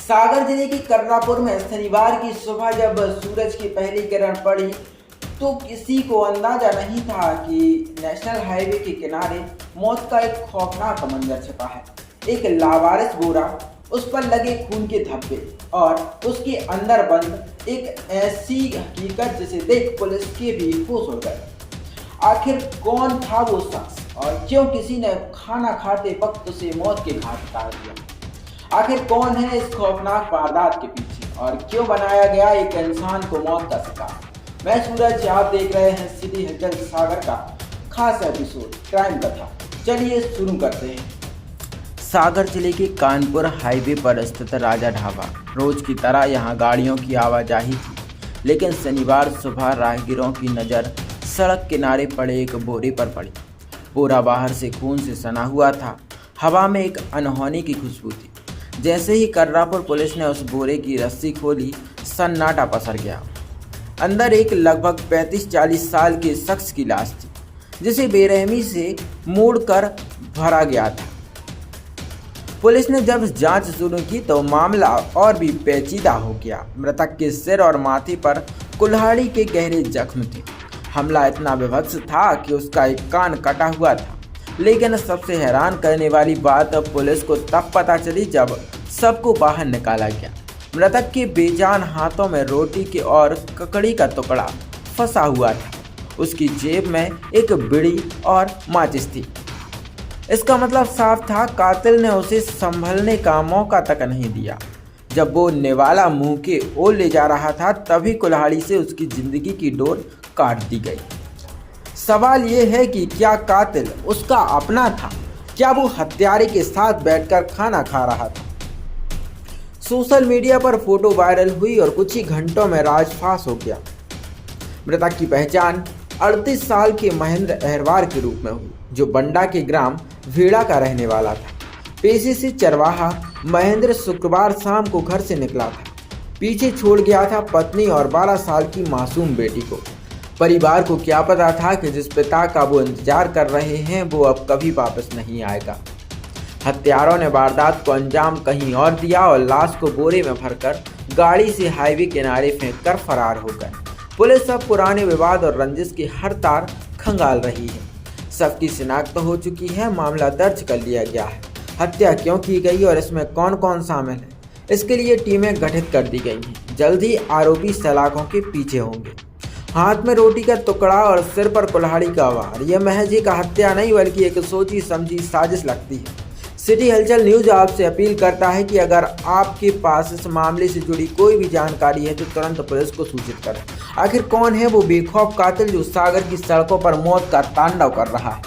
सागर जिले के कर्रापुर में शनिवार की सुबह जब सूरज की पहली किरण पड़ी तो किसी को अंदाजा नहीं था कि नेशनल हाईवे के किनारे मौत का एक खौफनाक मंजर छिपा है। एक लावारिस बोरा, उस पर लगे खून के धब्बे और उसके अंदर बंद एक ऐसी हकीकत जिसे देख पुलिस के भी होश उड़ गए। आखिर कौन था वो शख्स और क्यों किसी ने खाना खाते वक्त उसे मौत के घाट उतार दिया? आखिर कौन है इस खौफनाक वारदात के पीछे और क्यों बनाया गया एक इंसान को मौत का शिकार? मैं सूरज, आप देख रहे हैं सिटी हलचल सागर का खास एपिसोड क्राइम कथा। चलिए शुरू करते हैं। सागर जिले के कानपुर हाईवे पर स्थित राजा ढाबा। रोज की तरह यहाँ गाड़ियों की आवाजाही थी, लेकिन शनिवार सुबह राहगीरों की नज़र सड़क किनारे पड़े एक बोरे पर पड़ी। बोरा बाहर से खून से सना हुआ था। हवा में एक अनहोनी की खुशबू थी। जैसे ही कर्रापुर पुलिस ने उस बोरे की रस्सी खोली, सन्नाटा पसर गया। अंदर एक लगभग 35-40 साल के शख्स की लाश थी, जिसे बेरहमी से मोड़कर भरा गया था। पुलिस ने जब जांच शुरू की तो मामला और भी पेचीदा हो गया। मृतक के सिर और माथे पर कुल्हाड़ी के गहरे जख्म थे। हमला इतना विभत्स था कि उसका एक कान कटा हुआ था। लेकिन सबसे हैरान करने वाली बात अब पुलिस को तब पता चली जब सबको बाहर निकाला गया। मृतक के बेजान हाथों में रोटी के और ककड़ी का टुकड़ा फंसा हुआ था। उसकी जेब में एक बीड़ी और माचिस थी। इसका मतलब साफ था, कातिल ने उसे संभलने का मौका तक नहीं दिया। जब वो निवाला मुंह के ओर ले जा रहा था, तभी कुल्हाड़ी से उसकी जिंदगी की डोर काट दी गई। सवाल ये है कि क्या कातिल उसका अपना था? क्या वो हत्यारे के साथ बैठकर खाना खा रहा था? सोशल मीडिया पर फोटो वायरल हुई और कुछ ही घंटों में राजफाश हो गया। मृतक की पहचान 38 साल के महेंद्र अहरवार के रूप में हुई, जो बंडा के ग्राम भेड़ा का रहने वाला था। पेशे से चरवाहा महेंद्र शुक्रवार शाम को घर से निकला था। पीछे छोड़ गया था पत्नी और 12 साल की मासूम बेटी को। परिवार को क्या पता था कि जिस पिता का वो इंतजार कर रहे हैं वो अब कभी वापस नहीं आएगा। हत्यारों ने वारदात को अंजाम कहीं और दिया और लाश को बोरे में भरकर गाड़ी से हाईवे किनारे फेंककर फरार हो गए। पुलिस अब पुराने विवाद और रंजिश की हर तार खंगाल रही है। सबकी शिनाख्त हो चुकी है, मामला दर्ज कर लिया गया है। हत्या क्यों की गई और इसमें कौन कौन शामिल है, इसके लिए टीमें गठित कर दी गई हैं। जल्द ही आरोपी सलाखों के पीछे होंगे। हाथ में रोटी का टुकड़ा और सिर पर कुल्हाड़ी का वार, यह महज एक हत्या नहीं बल्कि एक सोची समझी साजिश लगती है। सिटी हलचल न्यूज आपसे अपील करता है कि अगर आपके पास इस मामले से जुड़ी कोई भी जानकारी है तो तुरंत पुलिस को सूचित करें। आखिर कौन है वो बेखौफ कातिल जो सागर की सड़कों पर मौत का तांडव कर रहा है?